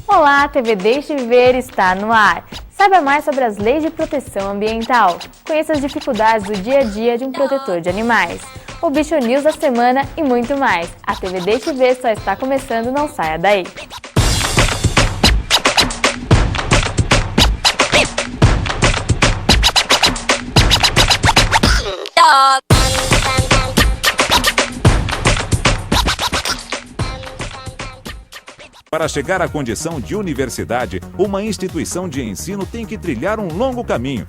Olá, a TV Deixe Viver está no ar. Saiba mais sobre as leis de proteção ambiental. Conheça as dificuldades do dia a dia de um protetor de animais. O Bicho News da semana e muito mais. A TV Deixe Ver só está começando, não saia daí. Para chegar à condição de universidade, uma instituição de ensino tem que trilhar um longo caminho.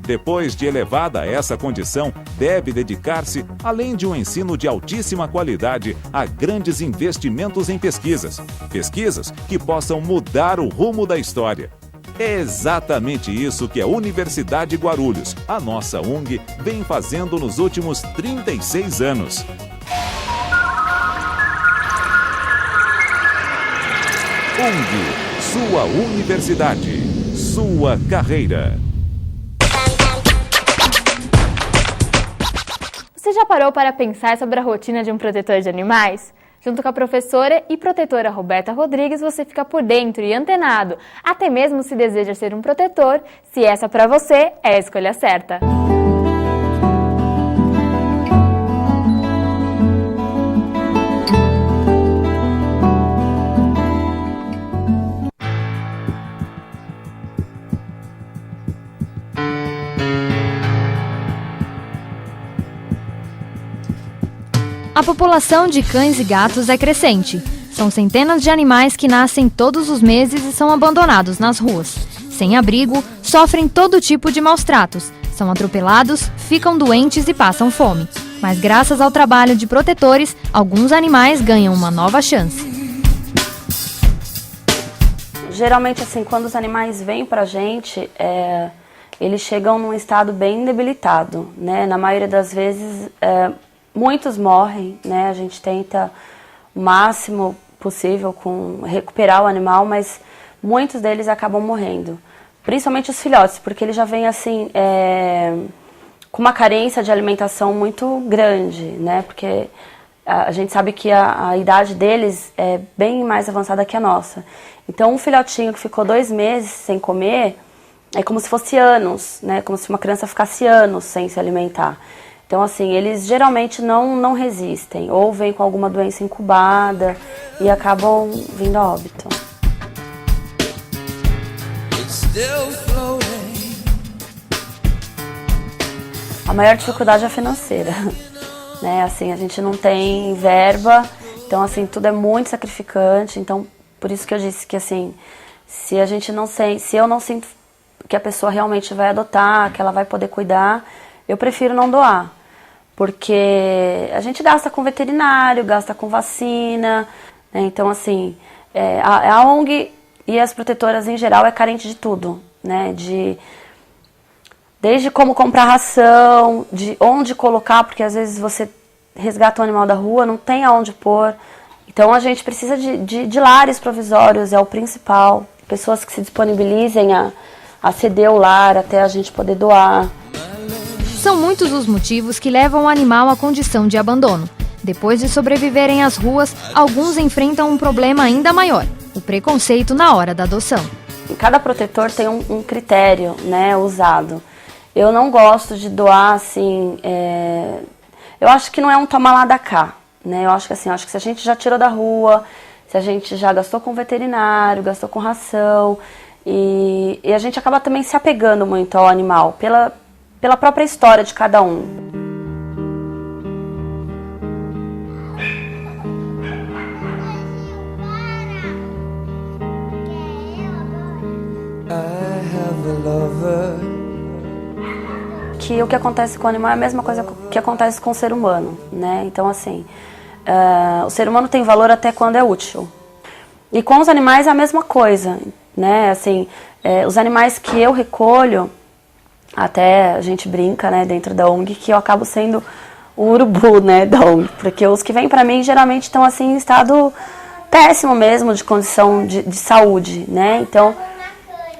Depois de elevada a essa condição, deve dedicar-se, além de um ensino de altíssima qualidade, a grandes investimentos em pesquisas. Pesquisas que possam mudar o rumo da história. É exatamente isso que a Universidade Guarulhos, a nossa UNG, vem fazendo nos últimos 36 anos. UNG, sua universidade, sua carreira. Você já parou para pensar sobre a rotina de um protetor de animais? Junto com a professora e protetora Roberta Rodrigues, você fica por dentro e antenado, até mesmo se deseja ser um protetor, se essa para você é a escolha certa. A população de cães e gatos é crescente. São centenas de animais que nascem todos os meses e são abandonados nas ruas. Sem abrigo, sofrem todo tipo de maus tratos, são atropelados, ficam doentes e passam fome. Mas graças ao trabalho de protetores, alguns animais ganham uma nova chance. Geralmente, assim, quando os animais vêm pra gente, eles chegam num estado bem debilitado, né? Na maioria das vezes, muitos morrem, né? A gente tenta o máximo possível com recuperar o animal, mas muitos deles acabam morrendo. Principalmente os filhotes, porque eles já vêm assim, com uma carência de alimentação muito grande, né? Porque a gente sabe que a idade deles é bem mais avançada que a nossa. Então, um filhotinho que ficou 2 meses sem comer é como se fosse anos, né? Como se uma criança ficasse anos sem se alimentar. Então, assim, eles geralmente não resistem, ou vêm com alguma doença incubada e acabam vindo a óbito. A maior dificuldade é financeira, né? Assim, a gente não tem verba, então, assim, tudo é muito sacrificante. Então, por isso que eu disse que, assim, se eu não sinto que a pessoa realmente vai adotar, que ela vai poder cuidar, eu prefiro não doar. Porque a gente gasta com veterinário, gasta com vacina, né? Então, assim, a ONG e as protetoras em geral é carente de tudo, né? Desde como comprar ração, de onde colocar, porque às vezes você resgata um animal da rua, não tem aonde pôr. Então a gente precisa de lares provisórios, é o principal. Pessoas que se disponibilizem a ceder o lar até a gente poder doar. São muitos os motivos que levam o animal à condição de abandono. Depois de sobreviverem às ruas, alguns enfrentam um problema ainda maior: o preconceito na hora da adoção. Cada protetor tem um critério, né, usado. Eu não gosto de doar assim. Eu acho que não é um toma lá da cá, né? Eu acho que assim, se a gente já tirou da rua, se a gente já gastou com veterinário, gastou com ração, e a gente acaba também se apegando muito ao animal pela própria história de cada um. Que o que acontece com o animal é a mesma coisa que acontece com o ser humano, né? Então, assim, o ser humano tem valor até quando é útil. E com os animais é a mesma coisa, né? Assim, os animais que eu recolho, até a gente brinca, né, dentro da ONG, que eu acabo sendo o urubu, né, da ONG, porque os que vêm para mim geralmente estão assim em estado péssimo mesmo de condição de saúde, né? Então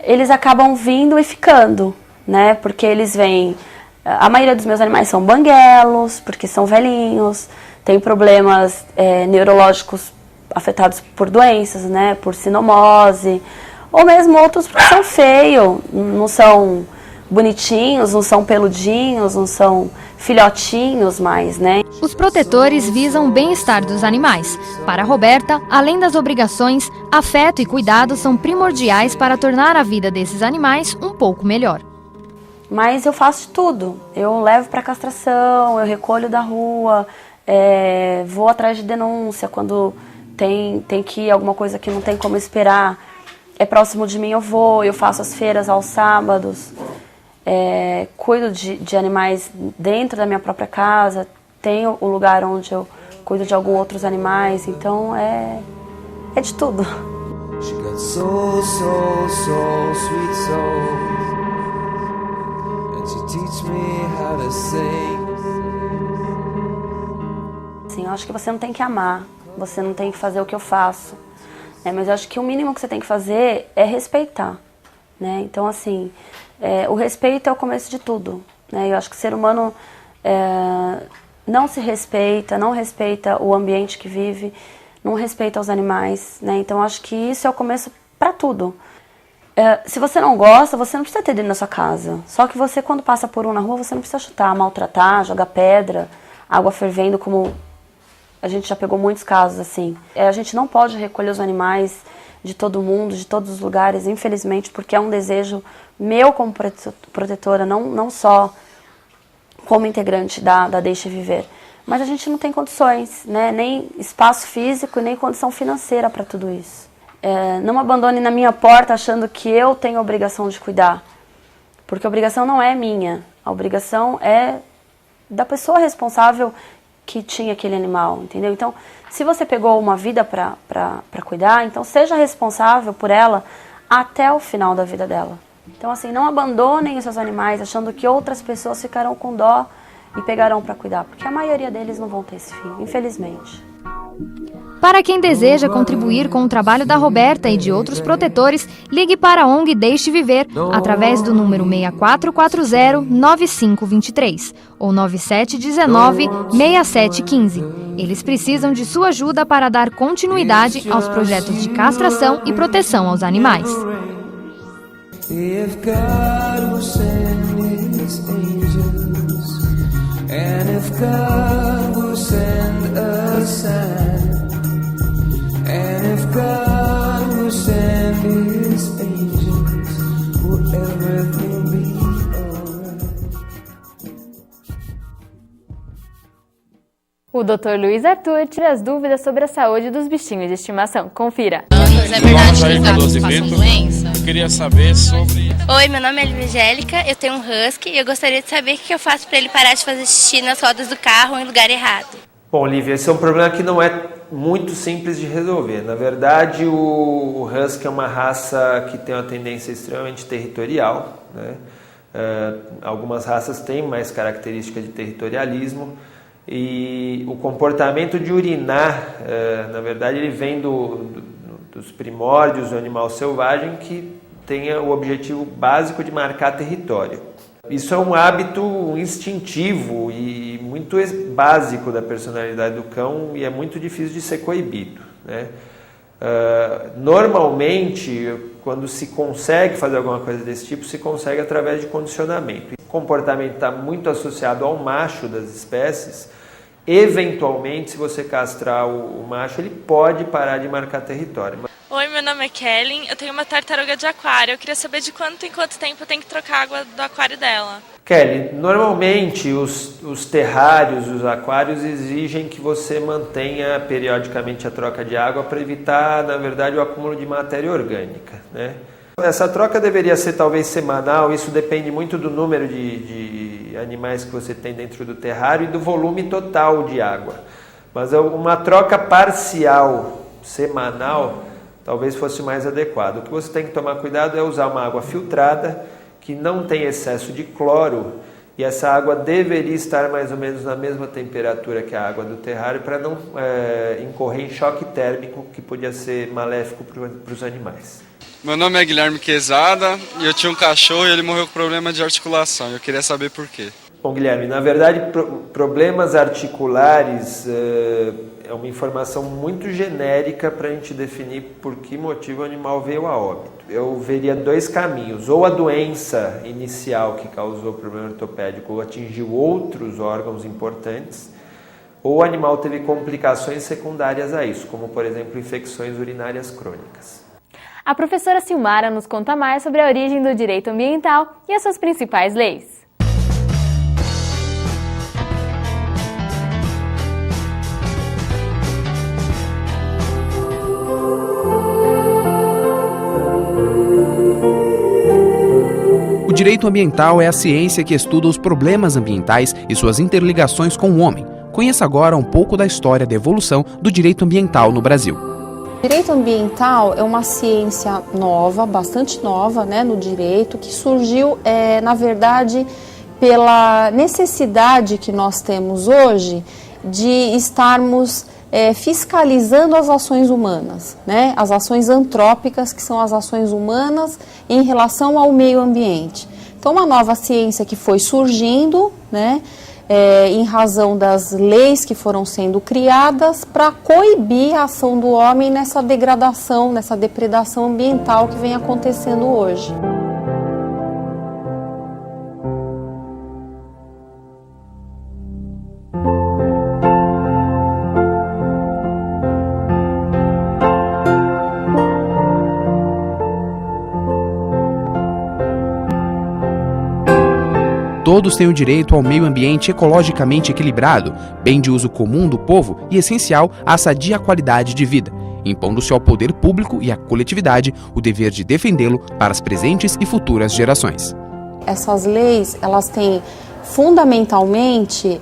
eles acabam vindo e ficando, né? Porque eles vêm A maioria dos meus animais são banguelos, porque são velhinhos, têm problemas neurológicos afetados por doenças, né, por sinomose, ou mesmo outros que são feios, não são bonitinhos, não são peludinhos, não são filhotinhos mais, né? Os protetores visam o bem-estar dos animais. Para Roberta, além das obrigações, afeto e cuidado são primordiais para tornar a vida desses animais um pouco melhor. Mas eu faço de tudo. Eu levo para castração, eu recolho da rua, vou atrás de denúncia quando tem que ir alguma coisa que não tem como esperar. É próximo de mim, eu faço as feiras aos sábados. Cuido de animais dentro da minha própria casa, tenho o lugar onde eu cuido de alguns outros animais, então é de tudo. She got soul, soul, soul, sweet soul, and she teach me how to sing. Assim, eu acho que você não tem que amar, você não tem que fazer o que eu faço, né? Mas eu acho que o mínimo que você tem que fazer é respeitar, né? Então, assim, o respeito é o começo de tudo, né? Eu acho que o ser humano não se respeita, não respeita o ambiente que vive, não respeita os animais, né? Então, eu acho que isso é o começo para tudo. Se você não gosta, você não precisa ter dentro da sua casa. Só que você, quando passa por um na rua, você não precisa chutar, maltratar, jogar pedra, água fervendo, como a gente já pegou muitos casos assim. A gente não pode recolher os animais de todo mundo, de todos os lugares, infelizmente, porque é um desejo meu como protetora, não só como integrante da Deixe Viver. Mas a gente não tem condições, né? Nem espaço físico, nem condição financeira para tudo isso. Não abandone na minha porta achando que eu tenho a obrigação de cuidar. Porque a obrigação não é minha. A obrigação é da pessoa responsável que tinha aquele animal, entendeu? Então, se você pegou uma vida para cuidar, então seja responsável por ela até o final da vida dela. Então, assim, não abandonem os seus animais achando que outras pessoas ficarão com dó e pegarão para cuidar, porque a maioria deles não vão ter esse fim, infelizmente. Para quem deseja contribuir com o trabalho da Roberta e de outros protetores, ligue para a ONG Deixe Viver através do número 6440-9523 ou 9719-6715. Eles precisam de sua ajuda para dar continuidade aos projetos de castração e proteção aos animais. If God will send his angels, and if God will send a sign, and if God will send his angels, will everything be alright? O Dr. Luiz Arthur tira as dúvidas sobre a saúde dos bichinhos de estimação. Confira. É verdade que os gatos passam doença? Eu queria saber sobre... Oi, meu nome é Angélica, eu tenho um husky e eu gostaria de saber o que eu faço para ele parar de fazer xixi nas rodas do carro ou em lugar errado. Bom, Lívia, esse é um problema que não é muito simples de resolver. Na verdade, o husky é uma raça que tem uma tendência extremamente territorial, né? Algumas raças têm mais características de territorialismo e o comportamento de urinar, na verdade, ele vem dos primórdios do animal selvagem que tem o objetivo básico de marcar território. Isso é um hábito instintivo e muito básico da personalidade do cão e é muito difícil de ser coibido, né? Normalmente, quando se consegue fazer alguma coisa desse tipo, se consegue através de condicionamento. O comportamento está muito associado ao macho das espécies. Eventualmente, se você castrar o macho, ele pode parar de marcar território. Oi, meu nome é Kellen, eu tenho uma tartaruga de aquário. Eu queria saber de quanto em quanto tempo eu tenho que trocar a água do aquário dela. Kelly, normalmente os terrários, os aquários exigem que você mantenha periodicamente a troca de água para evitar, na verdade, o acúmulo de matéria orgânica, né? Essa troca deveria ser talvez semanal, isso depende muito do número de animais que você tem dentro do terrário e do volume total de água. Mas uma troca parcial semanal talvez fosse mais adequado. O que você tem que tomar cuidado é usar uma água filtrada, que não tem excesso de cloro, e essa água deveria estar mais ou menos na mesma temperatura que a água do terrário para não incorrer em choque térmico, que podia ser maléfico para os animais. Meu nome é Guilherme Quezada e eu tinha um cachorro e ele morreu com problema de articulação. Eu queria saber por quê. Bom, Guilherme, na verdade, problemas articulares é uma informação muito genérica para a gente definir por que motivo o animal veio a óbito. Eu veria dois caminhos: ou a doença inicial que causou o problema ortopédico atingiu outros órgãos importantes, ou o animal teve complicações secundárias a isso, como, por exemplo, infecções urinárias crônicas. A professora Silmara nos conta mais sobre a origem do direito ambiental e as suas principais leis. O direito ambiental é a ciência que estuda os problemas ambientais e suas interligações com o homem. Conheça agora um pouco da história da evolução do direito ambiental no Brasil. O direito ambiental é uma ciência nova, bastante nova, no direito, que surgiu, na verdade, pela necessidade que nós temos hoje de estarmos fiscalizando as ações humanas, as ações antrópicas, que são as ações humanas em relação ao meio ambiente. Então, uma nova ciência que foi surgindo, em razão das leis que foram sendo criadas para coibir a ação do homem nessa degradação, nessa depredação ambiental que vem acontecendo hoje. Todos têm o direito ao meio ambiente ecologicamente equilibrado, bem de uso comum do povo e essencial à sadia qualidade de vida, impondo-se ao poder público e à coletividade o dever de defendê-lo para as presentes e futuras gerações. Essas leis, elas têm fundamentalmente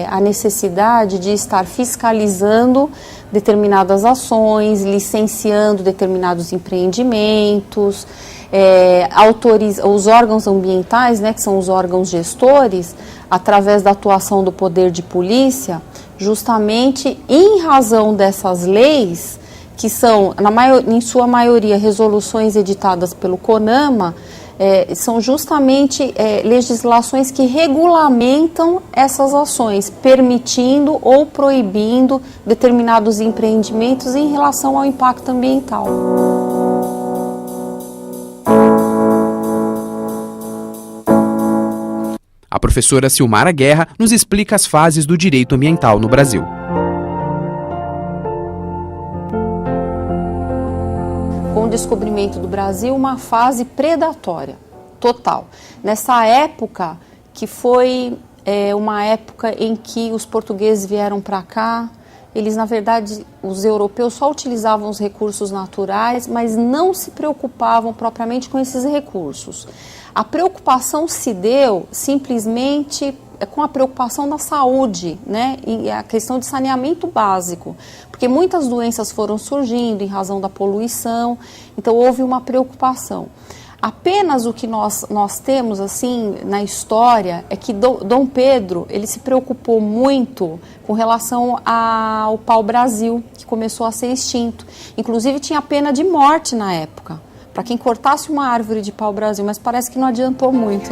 a necessidade de estar fiscalizando determinadas ações, licenciando determinados empreendimentos, os órgãos ambientais, que são os órgãos gestores, através da atuação do poder de polícia, justamente em razão dessas leis, que são, em sua maioria, resoluções editadas pelo CONAMA, são justamente legislações que regulamentam essas ações, permitindo ou proibindo determinados empreendimentos em relação ao impacto ambiental. A professora Silmara Guerra nos explica as fases do direito ambiental no Brasil. Com o descobrimento do Brasil, uma fase predatória, total. Nessa época, que foi uma época em que os portugueses vieram para cá, eles, na verdade, os europeus só utilizavam os recursos naturais, mas não se preocupavam propriamente com esses recursos. A preocupação se deu simplesmente com a preocupação da saúde, e a questão de saneamento básico, porque muitas doenças foram surgindo em razão da poluição, então houve uma preocupação. Apenas o que nós temos assim na história é que Dom Pedro, ele se preocupou muito com relação ao pau-brasil, que começou a ser extinto. Inclusive tinha pena de morte na época, para quem cortasse uma árvore de pau-brasil, mas parece que não adiantou muito,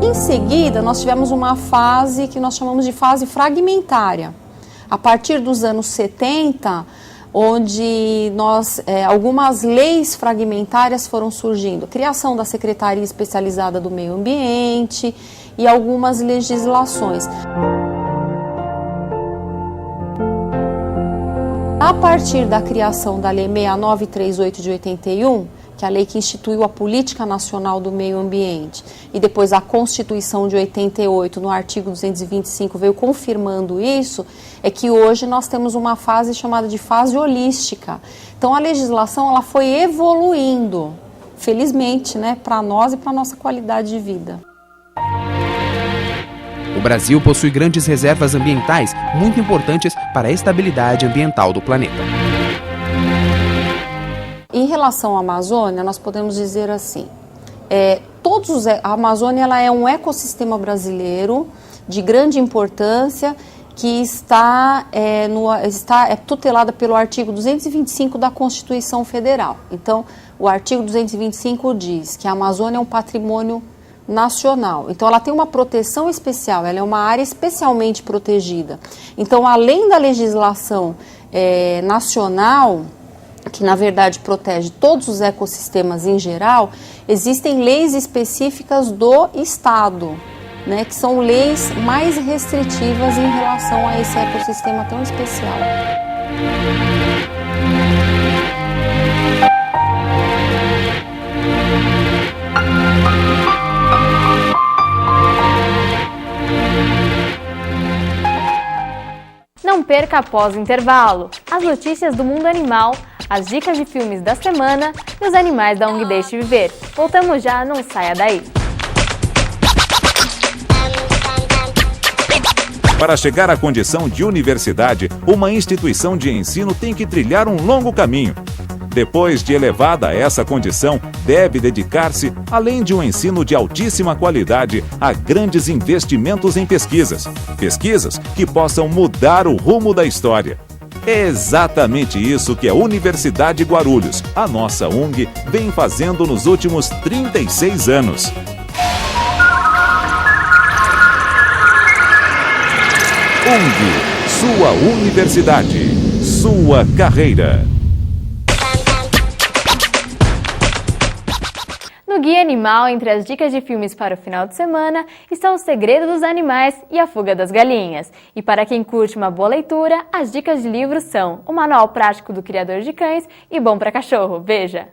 Em seguida, nós tivemos uma fase que nós chamamos de fase fragmentária. A partir dos anos 70, onde algumas leis fragmentárias foram surgindo. Criação da Secretaria Especializada do Meio Ambiente e algumas legislações. A partir da criação da Lei 6938 de 81, que é a lei que instituiu a Política Nacional do Meio Ambiente, e depois a Constituição de 88, no artigo 225, veio confirmando isso, é que hoje nós temos uma fase chamada de fase holística. Então a legislação ela foi evoluindo, felizmente, para nós e para a nossa qualidade de vida. O Brasil possui grandes reservas ambientais muito importantes para a estabilidade ambiental do planeta. Em relação à Amazônia, nós podemos dizer assim, a Amazônia ela é um ecossistema brasileiro de grande importância que está tutelada pelo artigo 225 da Constituição Federal. Então, o artigo 225 diz que a Amazônia é um patrimônio nacional. Então, ela tem uma proteção especial, ela é uma área especialmente protegida. Então, além da legislação nacional, que na verdade protege todos os ecossistemas em geral, existem leis específicas do Estado, né, que são leis mais restritivas em relação a esse ecossistema tão especial. Não perca após o intervalo as notícias do mundo animal, as dicas de filmes da semana e os animais da ONG Deixe Viver. Voltamos já, não saia daí. Para chegar à condição de universidade, uma instituição de ensino tem que trilhar um longo caminho. Depois de elevada a essa condição, deve dedicar-se, além de um ensino de altíssima qualidade, a grandes investimentos em pesquisas. Pesquisas que possam mudar o rumo da história. É exatamente isso que a Universidade Guarulhos, a nossa ONG, vem fazendo nos últimos 36 anos. ONG, sua universidade, sua carreira. No Guia Animal, entre as dicas de filmes para o final de semana, estão O Segredo dos Animais e A Fuga das Galinhas. E para quem curte uma boa leitura, as dicas de livros são O Manual Prático do Criador de Cães e Bom para Cachorro. Veja!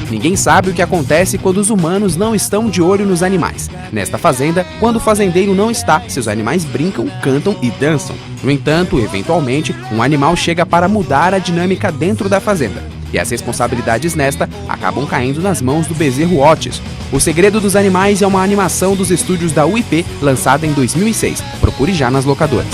Ninguém sabe o que acontece quando os humanos não estão de olho nos animais. Nesta fazenda, quando o fazendeiro não está, seus animais brincam, cantam e dançam. No entanto, eventualmente, um animal chega para mudar a dinâmica dentro da fazenda. E as responsabilidades nesta acabam caindo nas mãos do bezerro Otis. O Segredo dos Animais é uma animação dos estúdios da UIP, lançada em 2006. Procure já nas locadoras.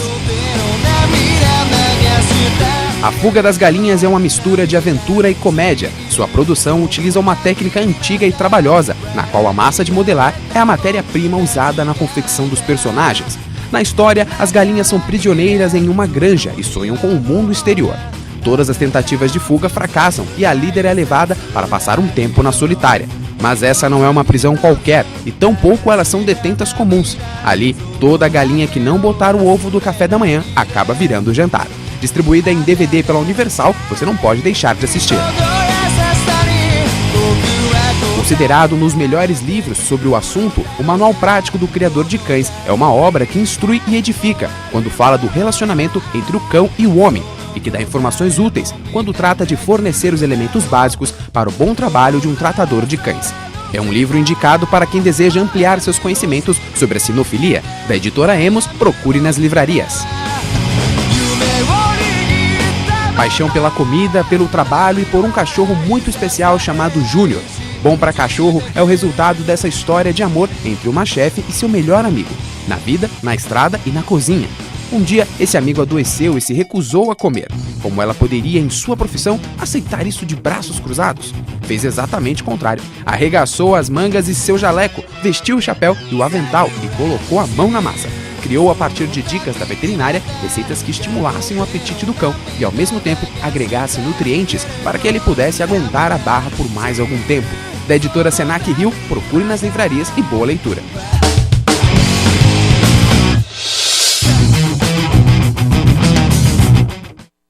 A Fuga das Galinhas é uma mistura de aventura e comédia. Sua produção utiliza uma técnica antiga e trabalhosa, na qual a massa de modelar é a matéria-prima usada na confecção dos personagens. Na história, as galinhas são prisioneiras em uma granja e sonham com o mundo exterior. Todas as tentativas de fuga fracassam e a líder é levada para passar um tempo na solitária. Mas essa não é uma prisão qualquer, e tampouco elas são detentas comuns. Ali, toda galinha que não botar o ovo do café da manhã acaba virando jantar. Distribuída em DVD pela Universal, você não pode deixar de assistir. Considerado um dos melhores livros sobre o assunto, o Manual Prático do Criador de Cães é uma obra que instrui e edifica, quando fala do relacionamento entre o cão e o homem, e que dá informações úteis quando trata de fornecer os elementos básicos para o bom trabalho de um tratador de cães. É um livro indicado para quem deseja ampliar seus conhecimentos sobre a sinofilia. Da editora Emos, procure nas livrarias. Paixão pela comida, pelo trabalho e por um cachorro muito especial chamado Júnior. Bom para Cachorro é o resultado dessa história de amor entre uma chefe e seu melhor amigo, na vida, na estrada e na cozinha. Um dia, esse amigo adoeceu e se recusou a comer. Como ela poderia, em sua profissão, aceitar isso de braços cruzados? Fez exatamente o contrário. Arregaçou as mangas e seu jaleco, vestiu o chapéu e o avental e colocou a mão na massa. Criou, a partir de dicas da veterinária, receitas que estimulassem o apetite do cão e, ao mesmo tempo, agregassem nutrientes para que ele pudesse aguentar a barra por mais algum tempo. Da editora Senac Rio, procure nas livrarias e boa leitura.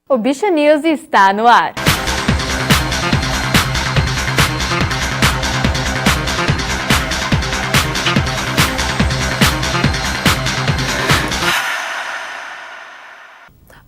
O Bicho News está no ar.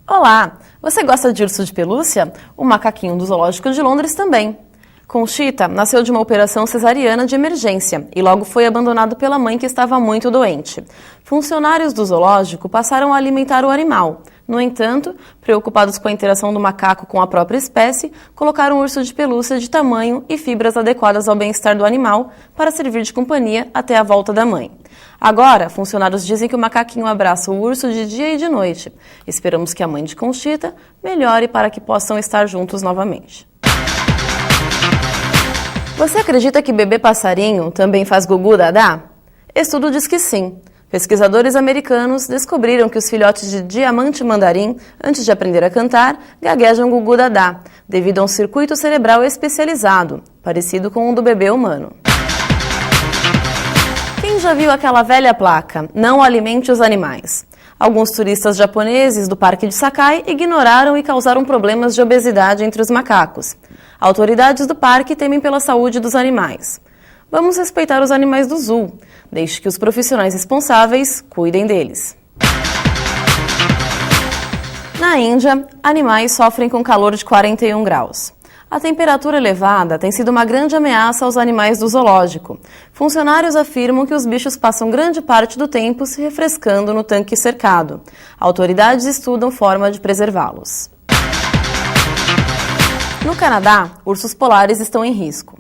Olá! Você gosta de urso de pelúcia? O macaquinho do Zoológico de Londres também. Conchita nasceu de uma operação cesariana de emergência e logo foi abandonado pela mãe que estava muito doente. Funcionários do zoológico passaram a alimentar o animal. No entanto, preocupados com a interação do macaco com a própria espécie, colocaram um urso de pelúcia de tamanho e fibras adequadas ao bem-estar do animal para servir de companhia até a volta da mãe. Agora, funcionários dizem que o macaquinho abraça o urso de dia e de noite. Esperamos que a mãe de Conchita melhore para que possam estar juntos novamente. Você acredita que bebê passarinho também faz gugu dadá? Estudo diz que sim. Pesquisadores americanos descobriram que os filhotes de diamante mandarim, antes de aprender a cantar, gaguejam gugu dadá, devido a um circuito cerebral especializado, parecido com o do bebê humano. Quem já viu aquela velha placa, não alimente os animais? Alguns turistas japoneses do Parque de Sakai ignoraram e causaram problemas de obesidade entre os macacos. Autoridades do parque temem pela saúde dos animais. Vamos respeitar os animais do zoo, desde que os profissionais responsáveis cuidem deles. Na Índia, animais sofrem com calor de 41 graus. A temperatura elevada tem sido uma grande ameaça aos animais do zoológico. Funcionários afirmam que os bichos passam grande parte do tempo se refrescando no tanque cercado. Autoridades estudam forma de preservá-los. No Canadá, ursos polares estão em risco.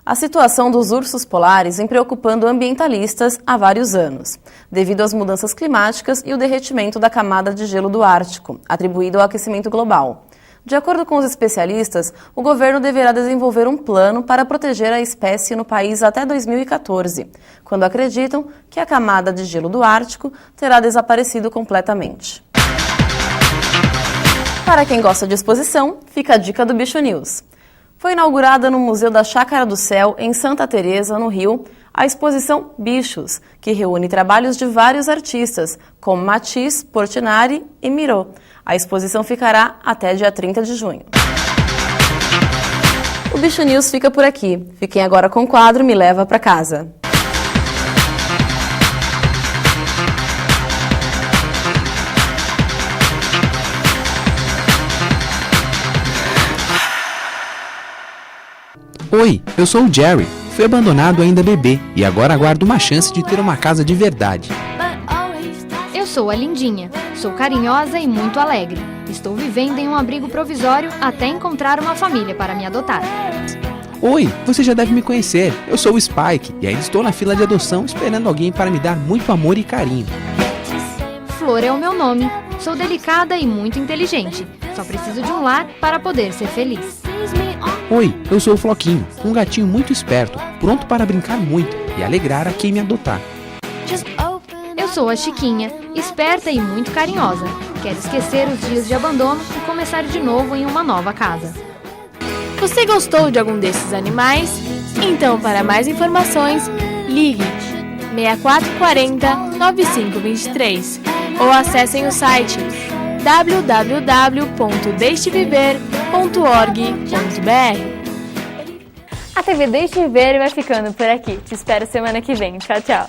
A situação dos ursos polares vem preocupando ambientalistas há vários anos, devido às mudanças climáticas e o derretimento da camada de gelo do Ártico, atribuído ao aquecimento global. De acordo com os especialistas, o governo deverá desenvolver um plano para proteger a espécie no país até 2014, quando acreditam que a camada de gelo do Ártico terá desaparecido completamente. Para quem gosta de exposição, fica a dica do Bicho News. Foi inaugurada no Museu da Chácara do Céu, em Santa Teresa, no Rio, a exposição Bichos, que reúne trabalhos de vários artistas, como Matisse, Portinari e Miró. A exposição ficará até dia 30 de junho. O Bicho News fica por aqui. Fiquem agora com o quadro Me Leva Pra Casa. Oi, eu sou o Jerry. Fui abandonado ainda bebê e agora aguardo uma chance de ter uma casa de verdade. Eu sou a Lindinha. Sou carinhosa e muito alegre. Estou vivendo em um abrigo provisório até encontrar uma família para me adotar. Oi, você já deve me conhecer. Eu sou o Spike e ainda estou na fila de adoção esperando alguém para me dar muito amor e carinho. Flor é o meu nome. Sou delicada e muito inteligente. Só preciso de um lar para poder ser feliz. Oi, eu sou o Floquinho, um gatinho muito esperto, pronto para brincar muito e alegrar a quem me adotar. Eu sou a Chiquinha, esperta e muito carinhosa. Quero esquecer os dias de abandono e começar de novo em uma nova casa. Você gostou de algum desses animais? Então, para mais informações, ligue 6440-9523 ou acessem o site www.deixeviver.org.br. A TV Deixe Viver vai ficando por aqui. Te espero semana que vem. Tchau, tchau.